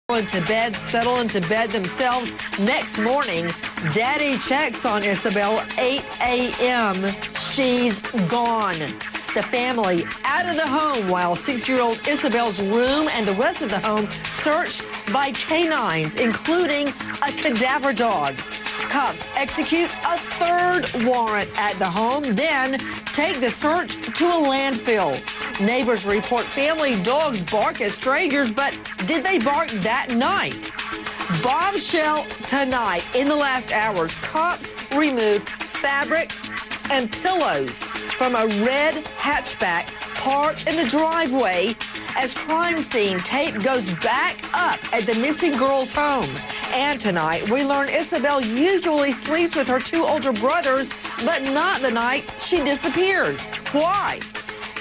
Into bed, settle into bed themselves. Next morning, Daddy checks on Isabel, 8 a.m. She's gone. The family out of the home while 6-year-old Isabel's room and the rest of the home searched by canines, including a cadaver dog. Cops execute a third warrant at the home, then take the search to a landfill. Neighbors report family dogs bark at strangers, but did they bark that night? Bombshell tonight. In the last hours, cops removed fabric and pillows from a red hatchback parked in the driveway as crime scene tape goes back up at the missing girl's home. And tonight, we learn Isabel usually sleeps with her two older brothers, but not the night she disappears. Why?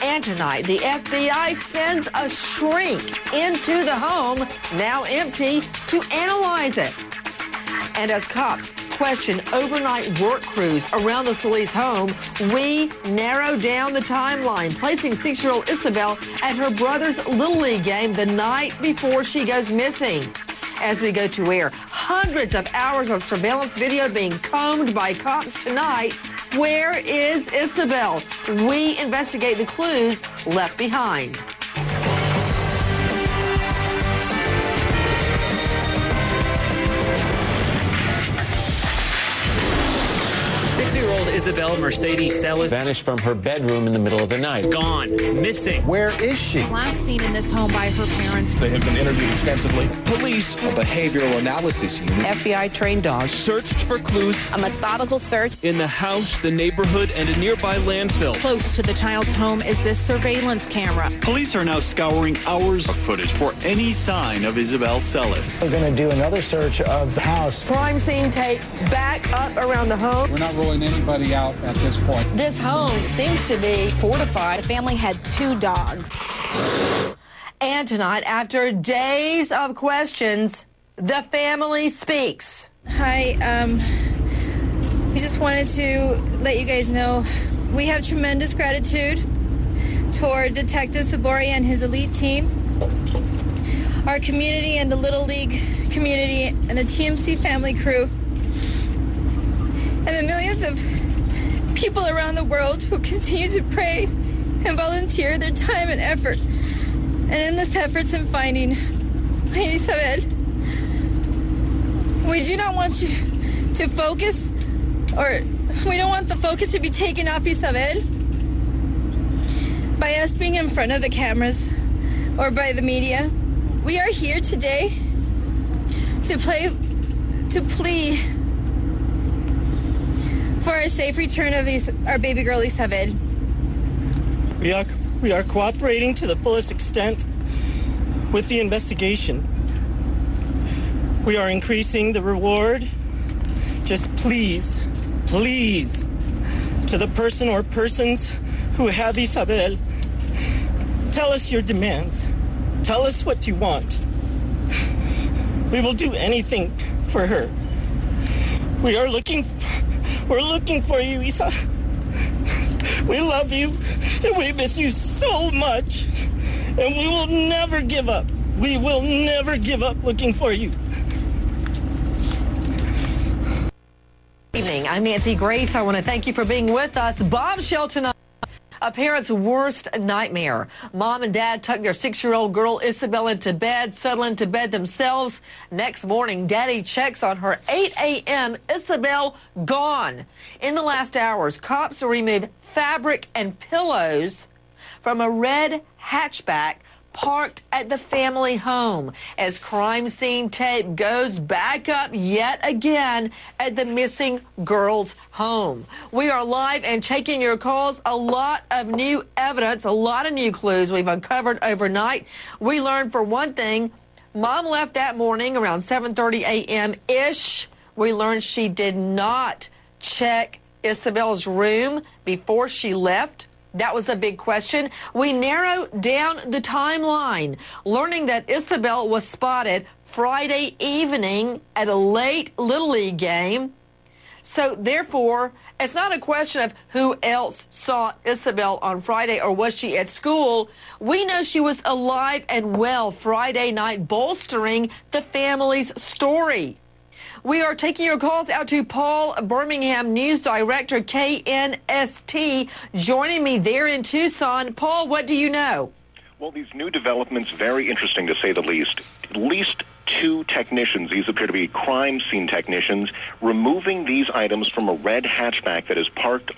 And tonight, the FBI sends a shrink into the home, now empty, to analyze it. And as cops question overnight work crews around the Celis home, we narrow down the timeline, placing 6-year-old Isabel at her brother's Little League game the night before she goes missing. As we go to air, hundreds of hours of surveillance video being combed by cops tonight. Where is Isabel? We investigate the clues left behind. Six-year-old Isabel Mercadez Celis vanished from her bedroom in the middle of the night. Gone. Missing. Where is she? Last seen in this home by her parents. They have been interviewed extensively. Police, a behavioral analysis unit, FBI trained dogs searched for clues a methodical search in the house, the neighborhood, and a nearby landfill. Close to the child's home is this surveillance camera. Police are now scouring hours of footage for any sign of Isabel Celis. We're going to do another search of the house. Crime scene tape back up around the home. We're not ruling anybody out at this point. This home seems to be fortified. The family had 2 dogs. And tonight, after days of questions, the family speaks. Hi, we just wanted to let you guys know we have tremendous gratitude toward Detective Sabori and his elite team, our community and the Little League community and the TMC family crew, and the millions of people around the world who continue to pray and volunteer their time and effort and endless efforts in finding Isabel. We do not want you to focus, or we don't want the focus to be taken off Isabel by us being in front of the cameras or by the media. We are here today to plea for a safe return of our baby girl Isabel. We are cooperating to the fullest extent with the investigation. We are increasing the reward. Just please, to the person or persons who have Isabel, tell us your demands. Tell us what you want. We will do anything for her. We're looking for you, Isa. We love you, and we miss you so much. And we will never give up. We will never give up looking for you. Good evening. I'm Nancy Grace. I want to thank you for being with us. Bombshell tonight. A parent's worst nightmare. Mom and dad tuck their 6-year-old girl Isabel into bed, settle into bed themselves. Next morning, daddy checks on her. 8 a.m. Isabel gone. In the last hours, cops removed fabric and pillows from a red hatchback parked at the family home as crime scene tape goes back up yet again at the missing girl's home. We are live and taking your calls. A lot of new evidence, a lot of new clues we've uncovered overnight. We learned, for one thing, Mom left that morning around 7:30 a.m.-ish. We learned she did not check Isabel's room before she left. That was a big question. We narrowed down the timeline, learning that Isabel was spotted Friday evening at a late Little League game. So therefore, it's not a question of who else saw Isabel on Friday or was she at school. We know she was alive and well Friday night, bolstering the family's story. We are taking your calls out to Paul Birmingham, News Director, KNST, joining me there in Tucson. Paul, what do you know? Well, these new developments, very interesting to say the least. At least 2 technicians, these appear to be crime scene technicians, removing these items from a red hatchback that is parked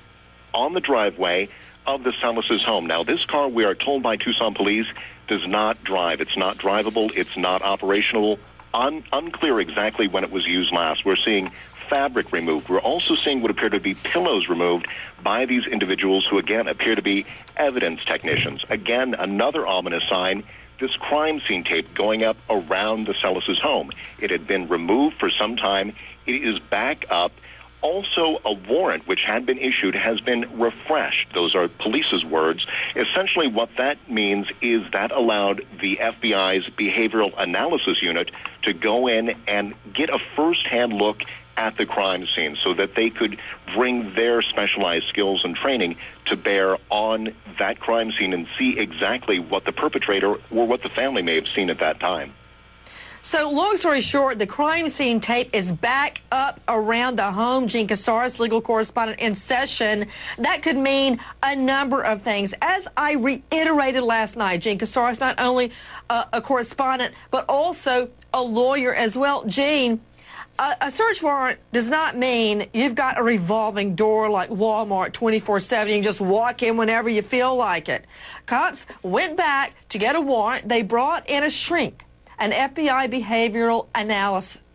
on the driveway of the Celis' home. Now, this car, we are told by Tucson police, does not drive. It's not drivable. It's not operational. Unclear exactly when it was used last. We're seeing fabric removed. We're also seeing what appear to be pillows removed by these individuals who, again, appear to be evidence technicians. Again, another ominous sign, this crime scene tape going up around the Celis' home. It had been removed for some time. It is back up. Also, a warrant which had been issued has been refreshed. Those are police's words. Essentially, what that means is that allowed the FBI's Behavioral Analysis Unit to go in and get a first-hand look at the crime scene so that they could bring their specialized skills and training to bear on that crime scene and see exactly what the perpetrator or what the family may have seen at that time. So, long story short, the crime scene tape is back up around the home. Gene Casares, legal correspondent, in session. That could mean a number of things. As I reiterated last night, Gene Casares, not only a correspondent, but also a lawyer as well. Gene, a search warrant does not mean you've got a revolving door like Walmart 24/7. You can just walk in whenever you feel like it. Cops went back to get a warrant. They brought in a shrink, an FBI behavioral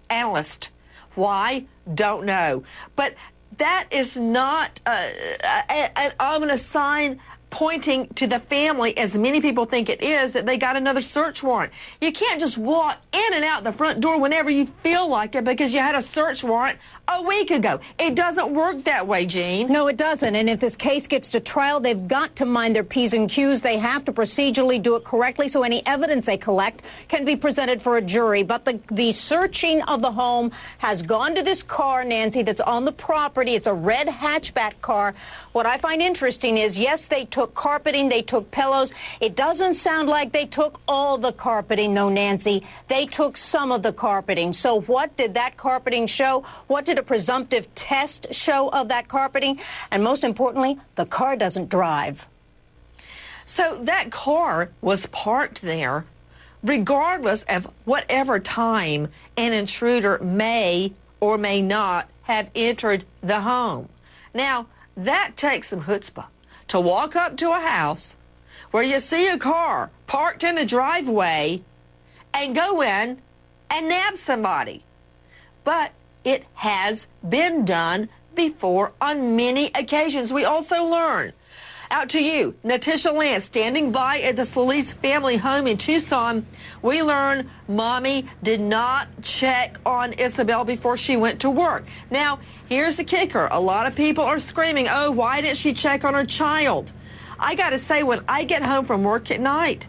analyst. Why? Don't know. But that is not an ominous sign pointing to the family, as many people think it is, that they got another search warrant. You can't just walk in and out the front door whenever you feel like it because you had a search warrant a week ago. It doesn't work that way, Gene. No, it doesn't. And if this case gets to trial, they've got to mind their P's and Q's. They have to procedurally do it correctly so any evidence they collect can be presented for a jury. But the searching of the home has gone to this car, Nancy, that's on the property. It's a red hatchback car. What I find interesting is, yes, they took carpeting, they took pillows. It doesn't sound like they took all the carpeting, though, Nancy. They took some of the carpeting. So what did that carpeting show? What did a presumptive test show of that carpeting? And most importantly, the car doesn't drive. So that car was parked there regardless of whatever time an intruder may or may not have entered the home. Now, that takes some chutzpah to walk up to a house where you see a car parked in the driveway and go in and nab somebody. But it has been done before on many occasions. We also learn. Out to you, Natisha Lance, standing by at the Celis family home in Tucson. We learn Mommy did not check on Isabel before she went to work. Now, here's the kicker. A lot of people are screaming, oh, why didn't she check on her child? I got to say, when I get home from work at night,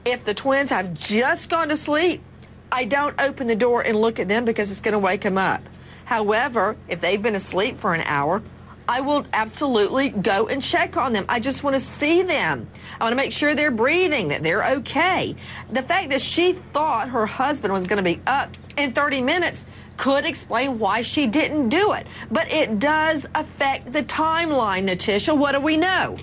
if the twins have just gone to sleep, I don't open the door and look at them because it's going to wake them up. However, if they've been asleep for an hour, I will absolutely go and check on them. I just want to see them. I want to make sure they're breathing, that they're okay. The fact that she thought her husband was going to be up in 30 minutes could explain why she didn't do it. But it does affect the timeline, Natisha. What do we know?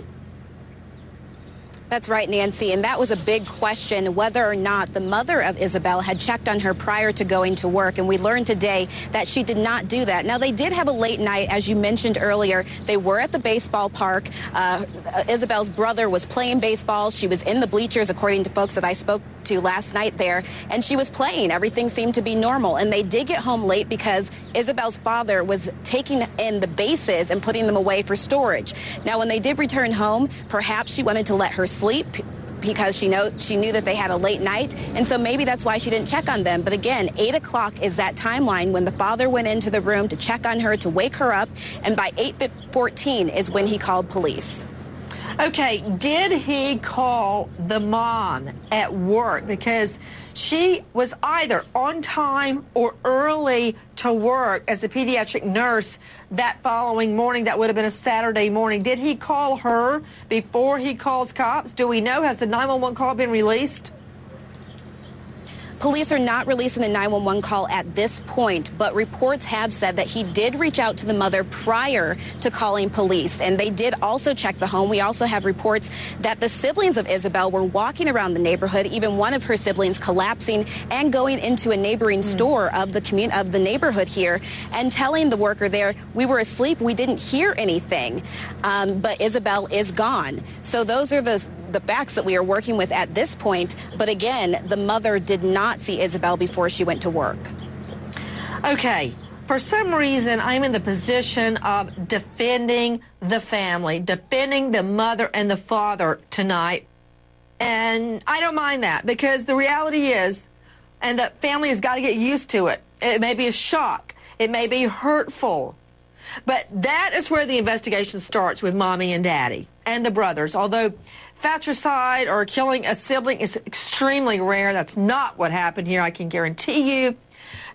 That's right, Nancy, and that was a big question, whether or not the mother of Isabel had checked on her prior to going to work, and we learned today that she did not do that. Now, they did have a late night, as you mentioned earlier. They were at the baseball park. Isabel's brother was playing baseball. She was in the bleachers, according to folks that I spoke to last night there, and she was playing. Everything seemed to be normal, and they did get home late because Isabel's father was taking in the bases and putting them away for storage. Now, when they did return home, perhaps she wanted to let her sleep because she knew that they had a late night, and so maybe that's why she didn't check on them. But again, 8 o'clock is that timeline when the father went into the room to check on her, to wake her up, and by 8:14 is when he called police. Okay, did he call the mom at work? Because she was either on time or early to work as a pediatric nurse that following morning. That would have been a Saturday morning. Did he call her before he calls cops? Do we know? Has the 911 call been released? Police are not releasing the 911 call at this point, but reports have said that he did reach out to the mother prior to calling police, and they did also check the home. We also have reports that the siblings of Isabel were walking around the neighborhood, even one of her siblings collapsing and going into a neighboring store of the neighborhood here and telling the worker there, "We were asleep, we didn't hear anything," but Isabel is gone. So those are the facts that we are working with at this point. But again, the mother did not see Isabel before she went to work. Okay. For some reason, I'm in the position of defending the family, defending the mother and the father tonight. And I don't mind that, because the reality is, and the family has got to get used to it. It may be a shock. It may be hurtful. But that is where the investigation starts with mommy and daddy and the brothers. Although fratricide or killing a sibling is extremely rare, that's not what happened here, I can guarantee you.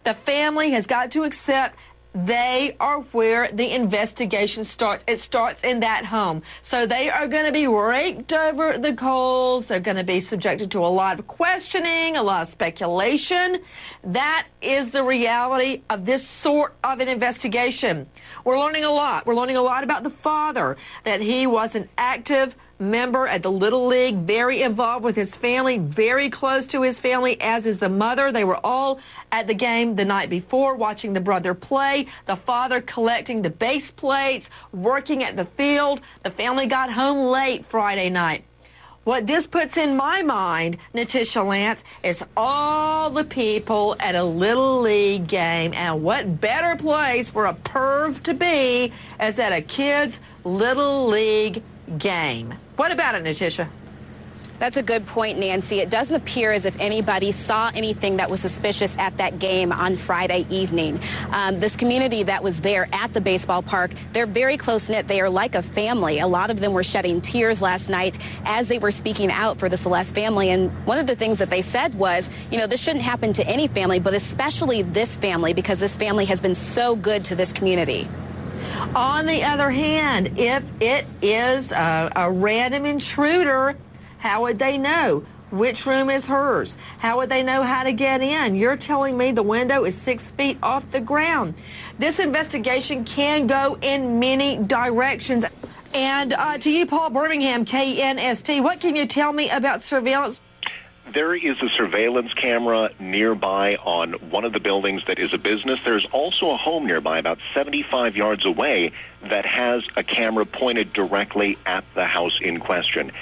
The family has got to accept they are where the investigation starts. It starts in that home. So they are going to be raked over the coals. They're going to be subjected to a lot of questioning, a lot of speculation. That is the reality of this sort of an investigation. We're learning a lot. We're learning a lot about the father, that he was an active member at the Little League, very involved with his family, very close to his family, as is the mother. They were all at the game the night before, watching the brother play, the father collecting the base plates, working at the field. The family got home late Friday night. What this puts in my mind, Natisha Lance, is all the people at a Little League game. And what better place for a perv to be as at a kid's Little League game? What about it, Natisha? That's a good point, Nancy. It doesn't appear as if anybody saw anything that was suspicious at that game on Friday evening. This community that was there at the baseball park, they're very close-knit. They are like a family. A lot of them were shedding tears last night as they were speaking out for the Celis family. And one of the things that they said was, you know, this shouldn't happen to any family, but especially this family, because this family has been so good to this community. On the other hand, if it is a random intruder, how would they know which room is hers? How would they know how to get in? You're telling me the window is 6 feet off the ground. This investigation can go in many directions. And to you, Paul Birmingham, KNST, what can you tell me about surveillance? There is a surveillance camera nearby on one of the buildings that is a business. There's also a home nearby about 75 yards away that has a camera pointed directly at the house in question.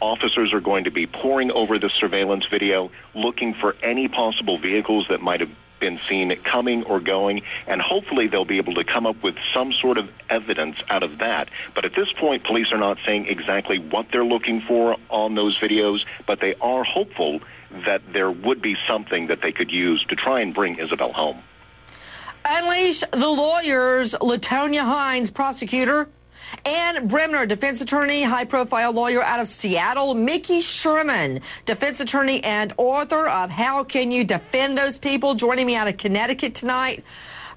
Officers are going to be poring over the surveillance video, looking for any possible vehicles that might have been seen coming or going, and hopefully they'll be able to come up with some sort of evidence out of that. But at this point, police are not saying exactly what they're looking for on those videos, but they are hopeful that there would be something that they could use to try and bring Isabel home. Unleash the lawyers, LaTonya Hines, prosecutor, Ann Bremner, defense attorney, high-profile lawyer out of Seattle. Mickey Sherman, defense attorney and author of How Can You Defend Those People, joining me out of Connecticut tonight.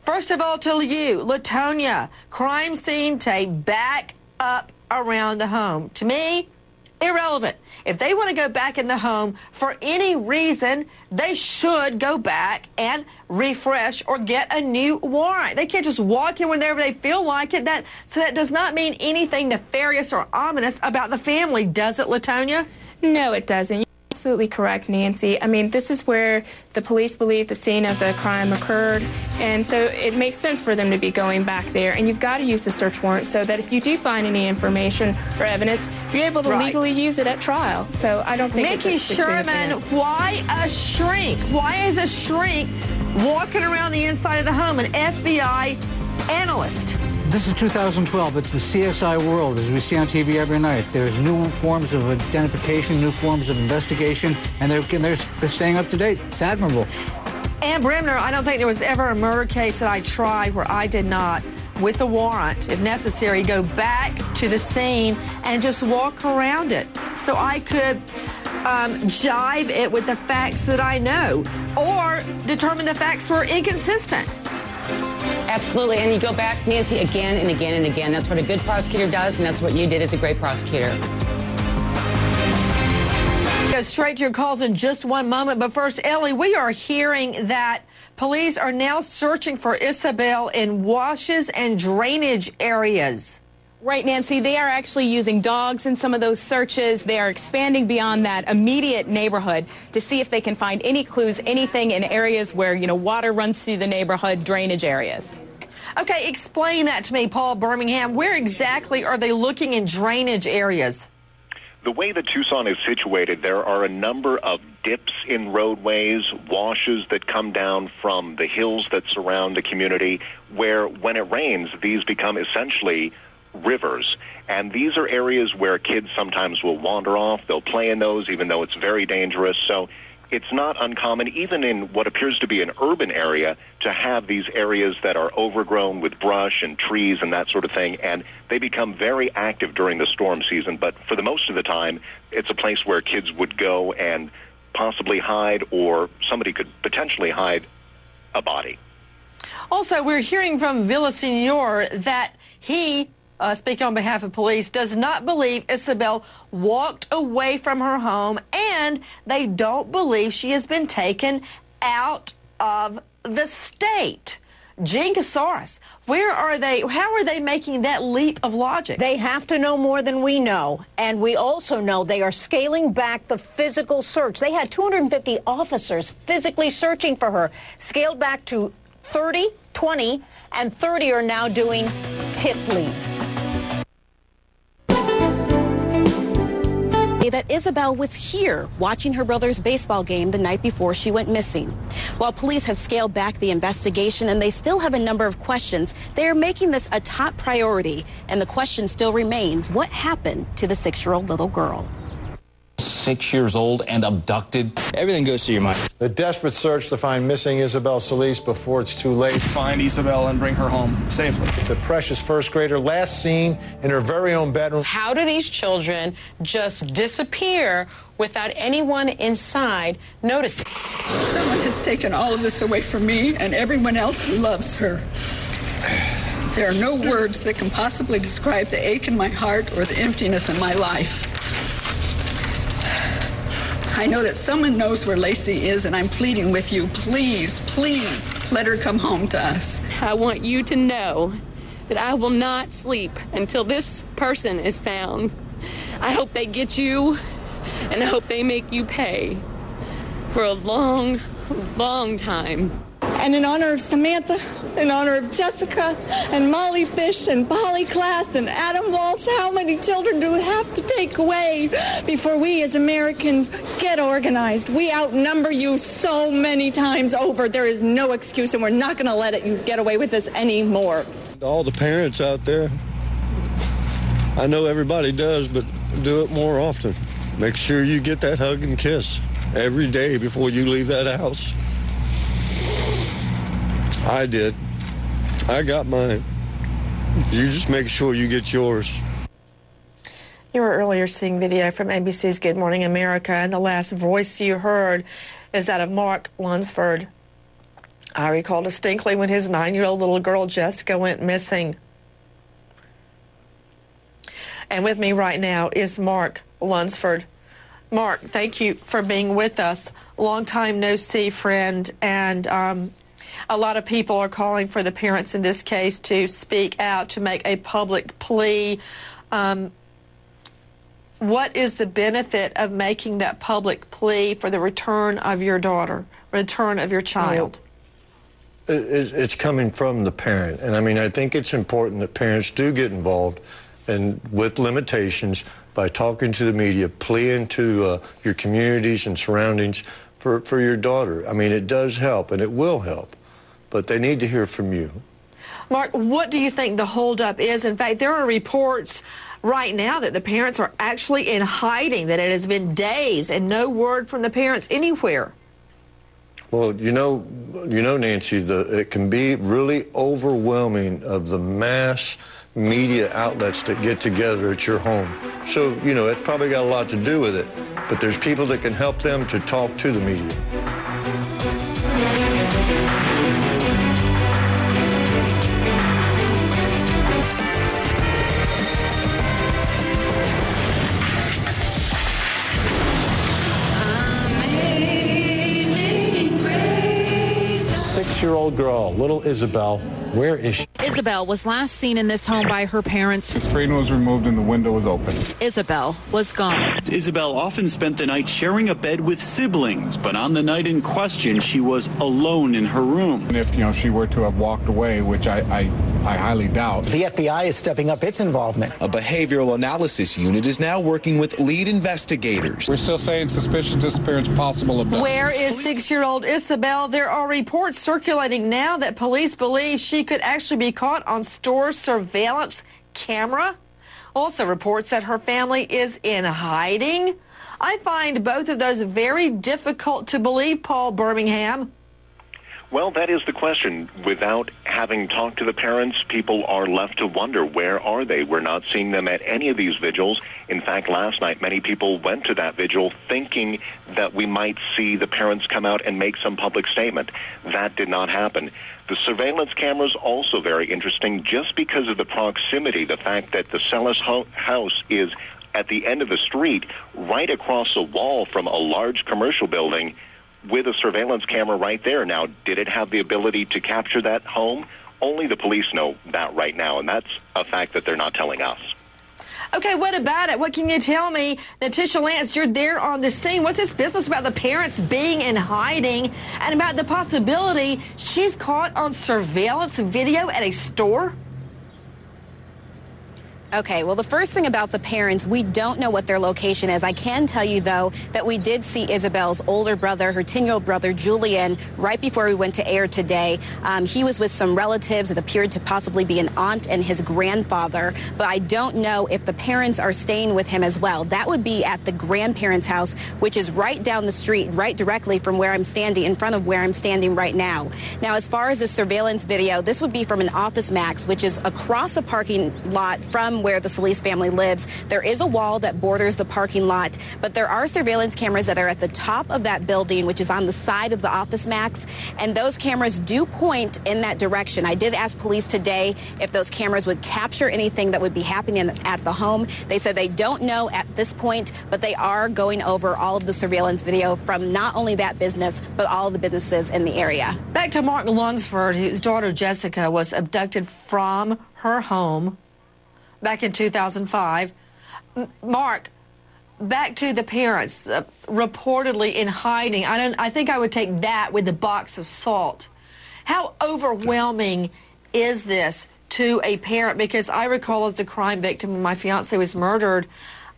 First of all, to you, LaTonya, crime scene tape back up around the home. To me, irrelevant. If they want to go back in the home for any reason, they should go back and refresh or get a new warrant. They can't just walk in whenever they feel like it. So that does not mean anything nefarious or ominous about the family, does it, LaTonya? No, it doesn't. Absolutely correct, Nancy. I mean, this is where the police believe the scene of the crime occurred, and so it makes sense for them to be going back there. And you've got to use the search warrant so that if you do find any information or evidence, you're able to legally use it at trial. So I don't think Mickey Sherman, why a shrink? Why is a shrink walking around the inside of the home, an FBI analyst? This is 2012. It's the CSI world, as we see on TV every night. There's new forms of identification, new forms of investigation, and they're staying up to date. It's admirable. Ann Bremner, I don't think there was ever a murder case that I tried where I did not with a warrant, if necessary, go back to the scene and just walk around it so I could jive it with the facts that I know or determine the facts were inconsistent. Absolutely, and you go back, Nancy, again and again and again. That's what a good prosecutor does, and that's what you did as a great prosecutor. Go straight to your calls in just one moment, but first, Ellie, we are hearing that police are now searching for Isabel in washes and drainage areas. Right, Nancy, they are actually using dogs in some of those searches. They are expanding beyond that immediate neighborhood to see if they can find any clues, anything in areas where, water runs through the neighborhood, drainage areas. Okay, explain that to me, Paul Birmingham. Where exactly are they looking in drainage areas? The way that Tucson is situated, there are a number of dips in roadways, washes that come down from the hills that surround the community, where when it rains, these become essentially rivers. And these are areas where kids sometimes will wander off. They'll play in those, even though it's very dangerous. So it's not uncommon, even in what appears to be an urban area, to have these areas that are overgrown with brush and trees and that sort of thing, and they become very active during the storm season. But for the most of the time, it's a place where kids would go and possibly hide, or somebody could potentially hide a body. Also, we're hearing from Villasenor that he, speaking on behalf of police, does not believe Isabel walked away from her home, and they don't believe she has been taken out of the state. Jean Casares, where are they? How are they making that leap of logic? They have to know more than we know. And we also know they are scaling back the physical search. They had 250 officers physically searching for her, scaled back to 30, 20, and 30 are now doing tip leads. That Isabel was here watching her brother's baseball game the night before she went missing. While police have scaled back the investigation and they still have a number of questions, they are making this a top priority. And the question still remains, what happened to the 6-year-old little girl? 6 years old and abducted. Everything goes through your mind. The desperate search to find missing Isabel Celis before it's too late. Find Isabel and bring her home safely. The precious first grader last seen in her very own bedroom. How do these children just disappear without anyone inside noticing? Someone has taken all of this away from me and everyone else who loves her. There are no words that can possibly describe the ache in my heart or the emptiness in my life. I know that someone knows where Lacey is, and I'm pleading with you, please, please, let her come home to us. I want you to know that I will not sleep until this person is found. I hope they get you, and I hope they make you pay for a long, long time. And in honor of Samantha, in honor of Jessica, and Molly Fish, and Polly Klass, and Adam Walsh, how many children do we have to take away before we as Americans get organized? We outnumber you so many times over. There is no excuse, and we're not going to let you get away with this anymore. All the parents out there, I know everybody does, but do it more often. Make sure you get that hug and kiss every day before you leave that house. I did. I got mine. You just make sure you get yours. You were earlier seeing video from ABC's Good Morning America, and the last voice you heard is that of Mark Lunsford. I recall distinctly when his 9-year-old little girl Jessica went missing. And with me right now is Mark Lunsford. Mark, thank you for being with us. Long time no see, friend, and a lot of people are calling for the parents in this case to speak out, to make a public plea. What is the benefit of making that public plea for the return of your daughter, return of your child? It's coming from the parent. And I mean, I think it's important that parents do get involved, and with limitations, by talking to the media, pleading to your communities and surroundings for your daughter. I mean, it does help, and it will help. But they need to hear from you. Mark, what do you think the holdup is? In fact, there are reports right now that the parents are actually in hiding, that it has been days and no word from the parents anywhere. Well, you know, Nancy, it can be really overwhelming of the mass media outlets that get together at your home. So, you know, it's probably got a lot to do with it. But there's people that can help them to talk to the media. Six-year-old girl, little Isabel. Where is she? Isabel was last seen in this home by her parents. The screen was removed and the window was open. Isabel was gone. Isabel often spent the night sharing a bed with siblings, but on the night in question, she was alone in her room. And if, she were to have walked away, which I highly doubt. The FBI is stepping up its involvement. A behavioral analysis unit is now working with lead investigators. We're still saying suspicious disappearance possible. Where is 6-year-old Isabel? There are reports circulating now that police believe she could actually be caught on store surveillance camera. Also reports that her family is in hiding. I find both of those very difficult to believe, Paul Birmingham. Well, that is the question. Without having talked to the parents, people are left to wonder, where are they? We're not seeing them at any of these vigils. In fact, last night, many people went to that vigil thinking that we might see the parents come out and make some public statement. That did not happen. The surveillance cameras also very interesting just because of the proximity, the fact that the Celis house is at the end of the street, right across a wall from a large commercial building, with a surveillance camera right there. Now, did it have the ability to capture that home? Only the police know that right now, and that's a fact that they're not telling us. Okay, what about it? What can you tell me? Natisha Lance, you're there on the scene. What's this business about the parents being in hiding and about the possibility she's caught on surveillance video at a store? Okay, well, the first thing about the parents, we don't know what their location is. I can tell you, though, that we did see Isabel's older brother, her 10-year-old brother, Julian, right before we went to air today. He was with some relatives. It appeared to possibly be an aunt and his grandfather, but I don't know if the parents are staying with him as well. That would be at the grandparents' house, which is right down the street, right directly from where I'm standing, in front of where I'm standing right now. Now, as far as the surveillance video, this would be from an Office Max, which is across a parking lot from where the Celis family lives. There is a wall that borders the parking lot, but there are surveillance cameras that are at the top of that building, which is on the side of the Office Max, and those cameras do point in that direction. I did ask police today if those cameras would capture anything that would be happening at the home. They said they don't know at this point, but they are going over all of the surveillance video from not only that business, but all of the businesses in the area. Back to Mark Lunsford, whose daughter Jessica was abducted from her home back in 2005. Mark, back to the parents reportedly in hiding. I think I would take that with a box of salt. How overwhelming is this to a parent? Because I recall as a crime victim when my fiance was murdered,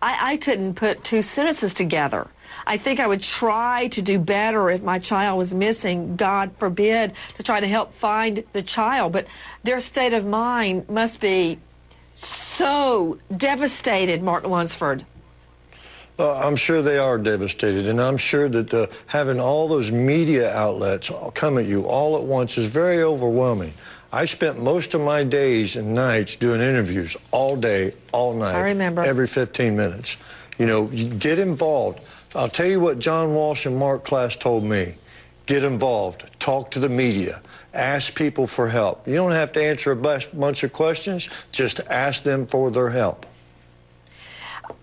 I couldn't put two sentences together. I think I would try to do better if my child was missing, God forbid, to try to help find the child. But their state of mind must be so devastated, Mark Lunsford. I'm sure they are devastated, and I'm sure that having all those media outlets come at you all at once is very overwhelming. I spent most of my days and nights doing interviews all day, all night. I remember. Every 15 minutes. You get involved. I'll tell you what John Walsh and Mark Klass told me. Get involved. Talk to the media. Ask people for help. You don't have to answer a bunch of questions. Just ask them for their help.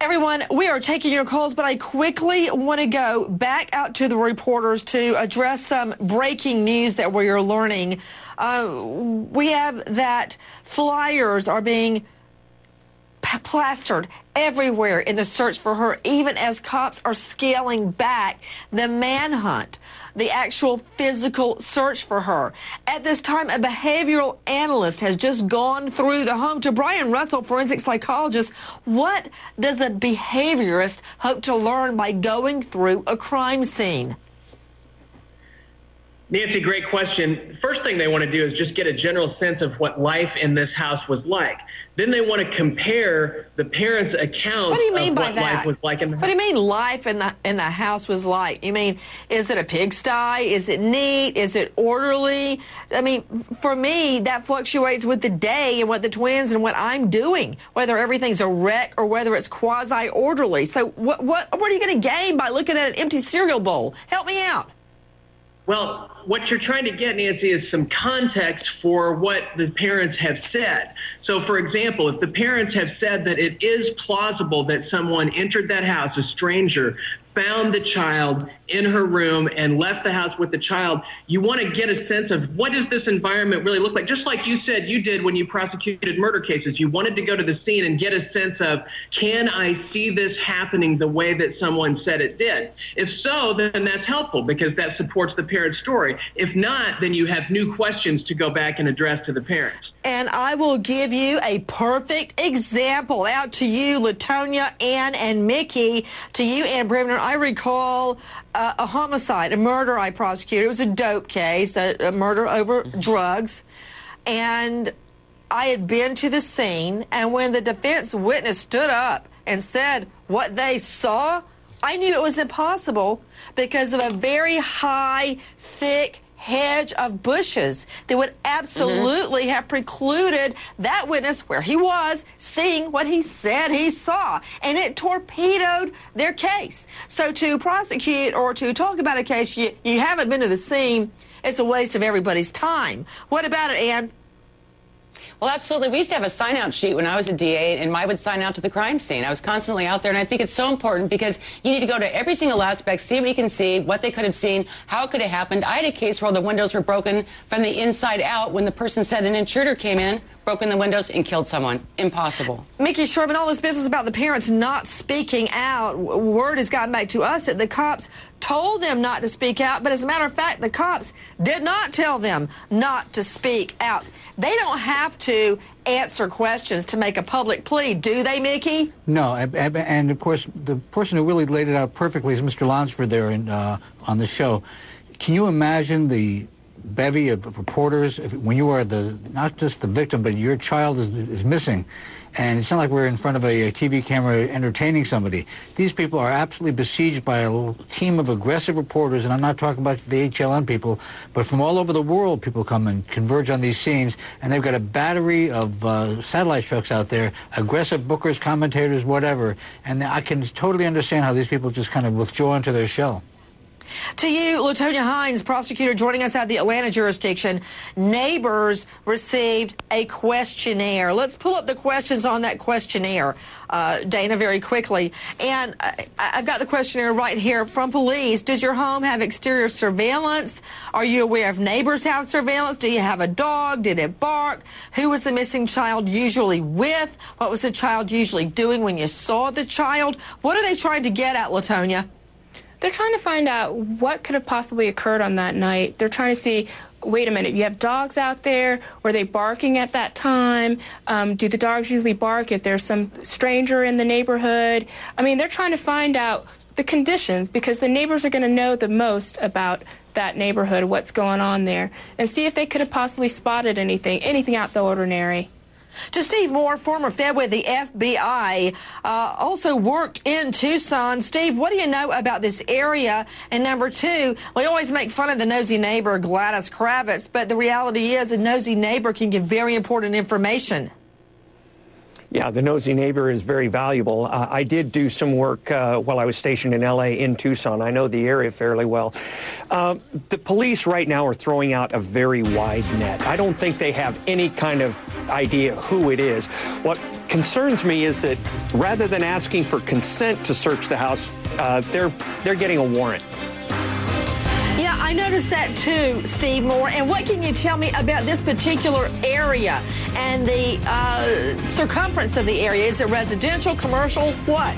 Everyone, we are taking your calls, but I quickly want to go back out to the reporters to address some breaking news that we are learning. We have that flyers are being plastered everywhere in the search for her, even as cops are scaling back the manhunt, the actual physical search for her. At this time, a behavioral analyst has just gone through the home. To Brian Russell, forensic psychologist, what does a behaviorist hope to learn by going through a crime scene? Nancy, great question. First thing they want to do is just get a general sense of what life in this house was like. Then they want to compare the parents' accounts What do you mean of by what that? life was like in the house. What do you mean life in the house was like? You mean, is it a pigsty? Is it neat? Is it orderly? I mean, for me, that fluctuates with the day and what the twins and what I'm doing, whether everything's a wreck or whether it's quasi-orderly. So what are you going to gain by looking at an empty cereal bowl? Help me out. Well, what you're trying to get, Nancy, is some context for what the parents have said. So, for example, if the parents have said that it is plausible that someone entered that house, a stranger, found the child in her room and left the house with the child, you want to get a sense of what does this environment really look like? Just like you said you did when you prosecuted murder cases. You wanted to go to the scene and get a sense of, can I see this happening the way that someone said it did? If so, then that's helpful because that supports the parent's story. If not, then you have new questions to go back and address to the parents. And I will give you a perfect example out to you, Latonia, Ann, and Mickey. To you, Ann Bremner, I recall a homicide, a murder I prosecuted. It was a dope case, a murder over drugs. And I had been to the scene, and when the defense witness stood up and said what they saw, I knew it was impossible because of a very high, thick hedge of bushes that would absolutely have precluded that witness where he was seeing what he said he saw, and it torpedoed their case. So to prosecute or to talk about a case you haven't been to the scene, it's a waste of everybody's time. What about it, Ann? Well, absolutely. We used to have a sign-out sheet when I was a DA, and I would sign out to the crime scene. I was constantly out there, and I think it's so important because you need to go to every single aspect, see what you can see, what they could have seen, how it could have happened. I had a case where the windows were broken from the inside out when the person said an intruder came in, broke in the windows, and killed someone. Impossible. Mickey Sherman, all this business about the parents not speaking out, word has gotten back to us that the cops told them not to speak out, but as a matter of fact, the cops did not tell them not to speak out. They don't have to answer questions to make a public plea, do they, Mickey? No, and of course, the person who really laid it out perfectly is Mr. Lonsford there on the show. Can you imagine the bevy of reporters when you are not just the victim, but your child is missing? And it's not like we're in front of a TV camera entertaining somebody. These people are absolutely besieged by a little team of aggressive reporters, and I'm not talking about the HLN people, but from all over the world people come and converge on these scenes, and they've got a battery of satellite trucks out there, aggressive bookers, commentators, whatever, and I can totally understand how these people just kind of withdraw into their shell. To you, Latonia Hines, prosecutor joining us out of the Atlanta jurisdiction. Neighbors received a questionnaire. Let's pull up the questions on that questionnaire, Dana, very quickly. And I've got the questionnaire right here from police. Does your home have exterior surveillance? Are you aware of neighbors have surveillance? Do you have a dog? Did it bark? Who was the missing child usually with? What was the child usually doing when you saw the child? What are they trying to get at, Latonia? They're trying to find out what could have possibly occurred on that night. They're trying to see, wait a minute, you have dogs out there. Were they barking at that time? Do the dogs usually bark if there's some stranger in the neighborhood? I mean, they're trying to find out the conditions because the neighbors are going to know the most about that neighborhood, what's going on there, and see if they could have possibly spotted anything out the ordinary. To Steve Moore, former Fed with the FBI, also worked in Tucson. Steve, what do you know about this area? And number two, we always make fun of the nosy neighbor, Gladys Kravitz, but the reality is a nosy neighbor can give very important information. Yeah, the nosy neighbor is very valuable. I did do some work while I was stationed in L.A. in Tucson. I know the area fairly well. The police right now are throwing out a very wide net. I don't think they have any kind of idea who it is. What concerns me is that rather than asking for consent to search the house, they're getting a warrant. Yeah, I noticed that too, Steve Moore. And what can you tell me about this particular area and the circumference of the area? Is it residential, commercial, what?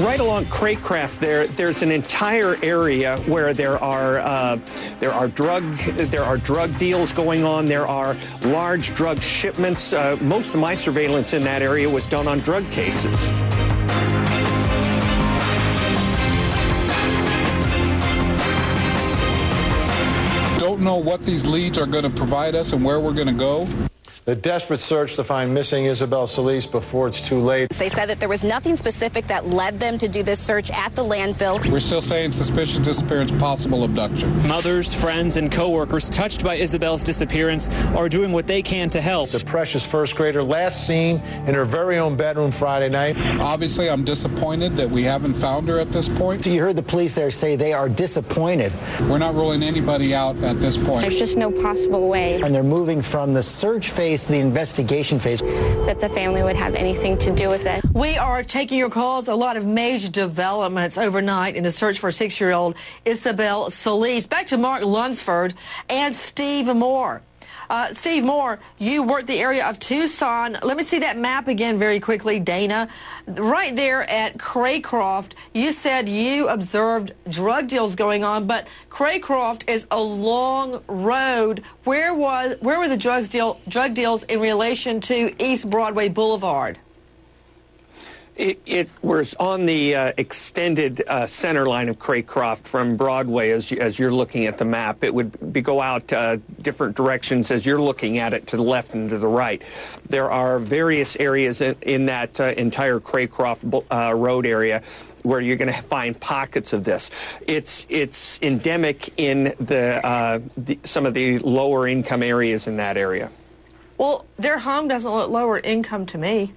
Right along Craycraft there's an entire area where there are drug deals going on. There are large drug shipments. Most of my surveillance in that area was done on drug cases. don't know what these leads are going to provide us and where we're going to go. The desperate search to find missing Isabel Celis before it's too late. They said that there was nothing specific that led them to do this search at the landfill. We're still saying suspicious disappearance, possible abduction. Mothers, friends, and co-workers touched by Isabel's disappearance are doing what they can to help. The precious first grader last seen in her very own bedroom Friday night. Obviously, I'm disappointed that we haven't found her at this point. So you heard the police there say they are disappointed. We're not ruling anybody out at this point. There's just no possible way. And they're moving from the search phase to the investigation phase. That the family would have anything to do with it. We are taking your calls. A lot of major developments overnight in the search for 6-year-old Isabel Celis. Back to Mark Lunsford and Steve Moore. Steve Moore, you worked the area of Tucson. Let me see that map again very quickly, Dana. Right there at Craycroft, you said you observed drug deals going on, but Craycroft is a long road. Where were the drug deals in relation to East Broadway Boulevard? It was on the extended center line of Craycroft from Broadway as you're looking at the map. It would go out different directions as you're looking at it, to the left and to the right. There are various areas in that entire Craycroft road area where you're going to find pockets of this. It's endemic in some of the lower income areas in that area. Well, their home doesn't look lower income to me.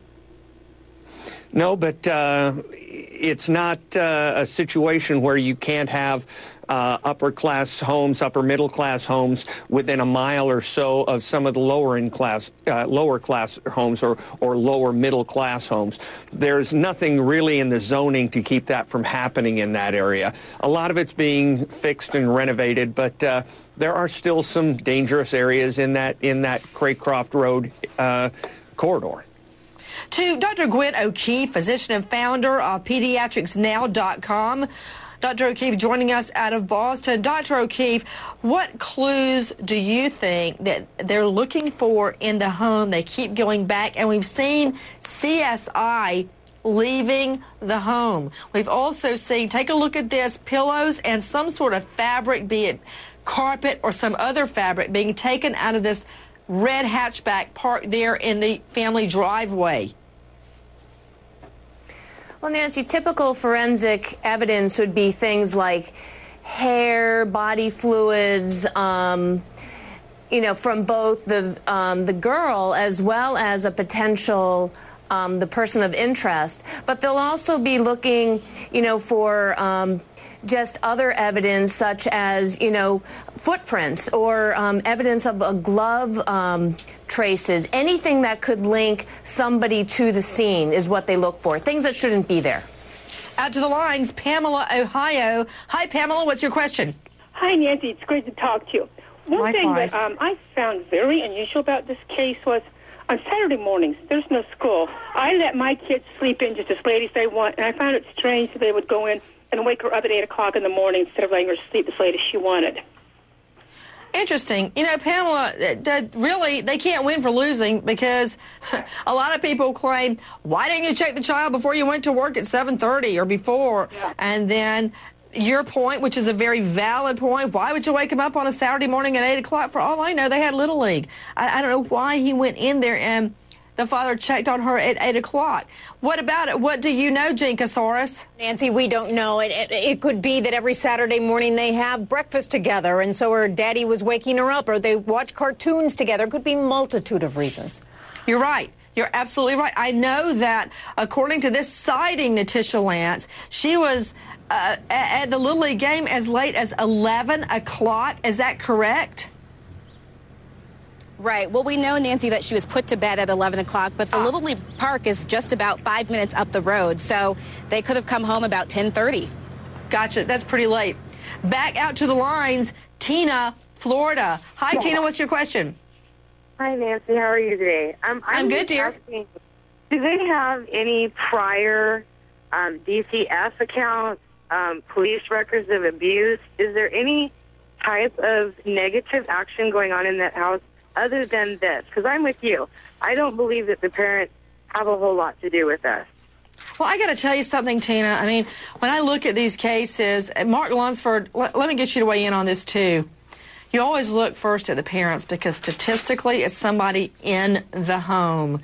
No, but it's not a situation where you can't have upper-class homes, upper-middle-class homes within a mile or so of some of the lower-class homes or lower-middle-class homes. There's nothing really in the zoning to keep that from happening in that area. A lot of it's being fixed and renovated, but there are still some dangerous areas in that Craycroft Road corridor. To Dr. Gwen O'Keefe, physician and founder of pediatricsnow.com. Dr. O'Keefe joining us out of Boston. Dr. O'Keefe, what clues do you think that they're looking for in the home? They keep going back, and we've seen CSI leaving the home. We've also seen, take a look at this, pillows and some sort of fabric, be it carpet or some other fabric, being taken out of this red hatchback parked there in the family driveway. Well, Nancy, typical forensic evidence would be things like hair, body fluids, from both the girl as well as a potential the person of interest. But they'll also be looking, for just other evidence such as, footprints or evidence of a glove traces. Anything that could link somebody to the scene is what they look for. Things that shouldn't be there. Out to the lines, Pamela, Ohio. Hi, Pamela. What's your question? Hi, Nancy. It's great to talk to you. One thing that I found very unusual about this case was on Saturday mornings, there's no school. I let my kids sleep in just as late as they want, and I found it strange that they would go in and wake her up at 8 o'clock in the morning instead of letting her sleep as late as she wanted. Interesting. Pamela, really, they can't win for losing because a lot of people claim, why didn't you check the child before you went to work at 7:30 or before? Yeah. And then your point, which is a very valid point, why would you wake him up on a Saturday morning at 8 o'clock? For all I know, they had Little League. I don't know why he went in there and the father checked on her at 8 o'clock. What about it? What do you know, Jinkasaurus? Nancy, we don't know. It could be that every Saturday morning they have breakfast together, and so her daddy was waking her up, or they watch cartoons together. It could be a multitude of reasons. You're right. You're absolutely right. I know that according to this sighting, Natisha Lance, she was at the Little League game as late as 11 o'clock. Is that correct? Right. Well, we know, Nancy, that she was put to bed at 11 o'clock, but the Little League Park is just about 5 minutes up the road, so they could have come home about 10:30. Gotcha. That's pretty late. Back out to the lines, Tina, Florida. Hi, Tina. What's your question? Hi, Nancy. How are you today? I'm good, dear. Asking, do they have any prior DCF accounts, police records of abuse? Is there any type of negative action going on in that house other than this? Because I'm with you. I don't believe that the parents have a whole lot to do with us. Well, I got to tell you something, Tina. I mean, when I look at these cases, Mark Lunsford, let me get you to weigh in on this, too. You always look first at the parents because statistically it's somebody in the home.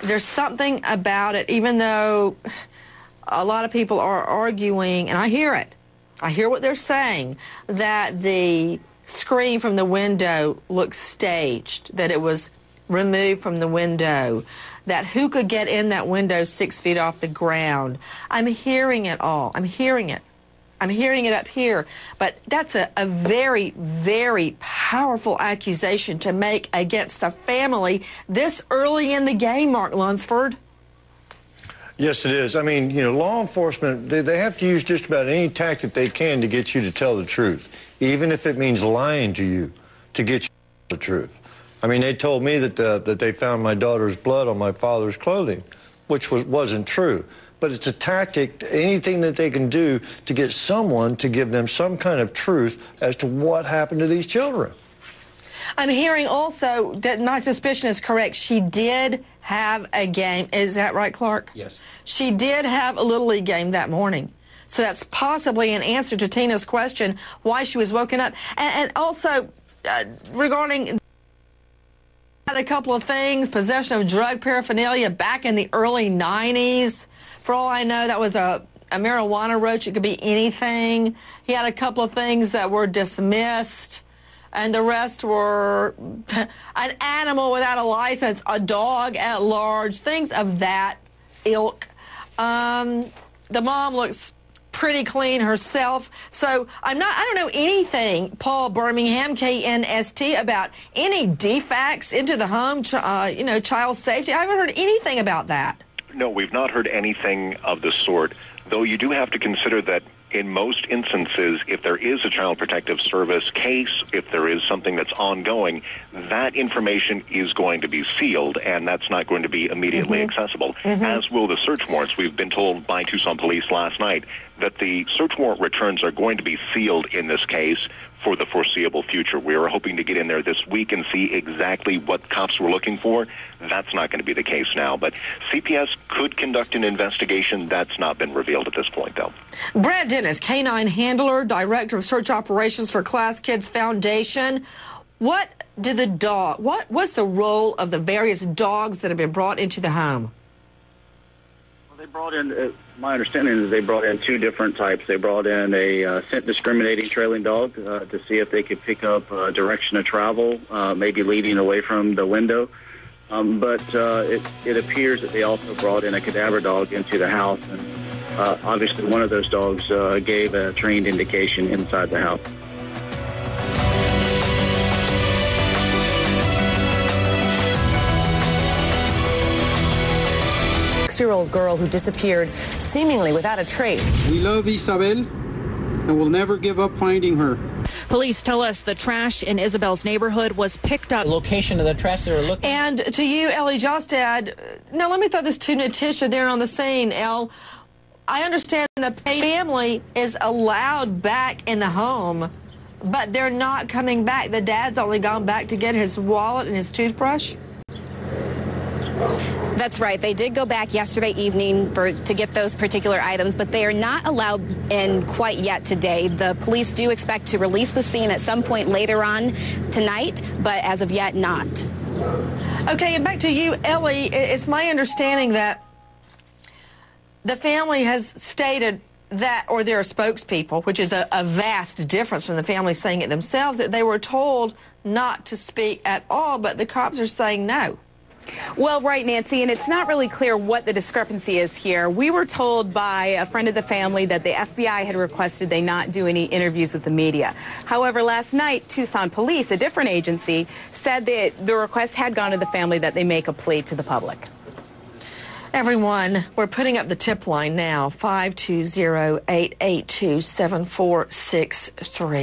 There's something about it, even though a lot of people are arguing, and I hear it. I hear what they're saying, that the screen from the window looks staged, that it was removed from the window, that who could get in that window 6 feet off the ground. I'm hearing it all. I'm hearing it. I'm hearing it up here. But that's a very, very powerful accusation to make against the family this early in the game, Mark Lunsford. Yes, it is. I mean, you know, law enforcement, they have to use just about any tactic they can to get you to tell the truth, even if it means lying to you to get you to tell the truth. I mean, they told me that they found my daughter's blood on my father's clothing, which wasn't true. But it's a tactic, anything that they can do to get someone to give them some kind of truth as to what happened to these children. I'm hearing also that my suspicion is correct. She did have a game. Is that right, Clark? Yes. She did have a Little League game that morning. So that's possibly an answer to Tina's question, why she was woken up. And also, regarding a couple of things, possession of drug paraphernalia back in the early 90s. For all I know, that was a marijuana roach. It could be anything. He had a couple of things that were dismissed. And the rest were an animal without a license, a dog at large, things of that ilk. The mom looks pretty clean herself. So I don't know anything, Paul Birmingham, KNST, about any defects into the home, child safety. I haven't heard anything about that. No, we've not heard anything of the sort, though you do have to consider that in most instances, if there is a Child Protective Service case, if there is something that's ongoing, that information is going to be sealed, and that's not going to be immediately accessible, as will the search warrants. We've been told by Tucson Police last night that the search warrant returns are going to be sealed in this case for the foreseeable future. We are hoping to get in there this week and see exactly what cops were looking for. That's not going to be the case now, but CPS could conduct an investigation. That's not been revealed at this point, though. Brad Dennis, Canine Handler, Director of Search Operations for Class Kids Foundation. What was the role of the various dogs that have been brought into the home? Well, they brought in, my understanding is they brought in two different types. They brought in a scent discriminating trailing dog to see if they could pick up direction of travel, maybe leading away from the window. But it appears that they also brought in a cadaver dog into the house. And obviously one of those dogs gave a trained indication inside the house. Six-year-old girl who disappeared seemingly without a trace. We love Isabel and will never give up finding her. Police tell us the trash in Isabel's neighborhood was picked up. The location of the trash they were looking. And to you, Ellie Jostad, now let me throw this to Natisha there on the scene. Elle, I understand the family is allowed back in the home, but they're not coming back. The dad's only gone back to get his wallet and his toothbrush. That's right. They did go back yesterday evening to get those particular items, but they are not allowed in quite yet today. The police do expect to release the scene at some point later on tonight, but as of yet, not. Okay, and back to you, Ellie. It's my understanding that the family has stated that, or their spokespeople, which is a vast difference from the family saying it themselves, that they were told not to speak at all, but the cops are saying no. Well, right, Nancy, and it's not really clear what the discrepancy is here. We were told by a friend of the family that the FBI had requested they not do any interviews with the media. However, last night, Tucson Police, a different agency, said that the request had gone to the family that they make a plea to the public. Everyone, we're putting up the tip line now, 520-882-7463.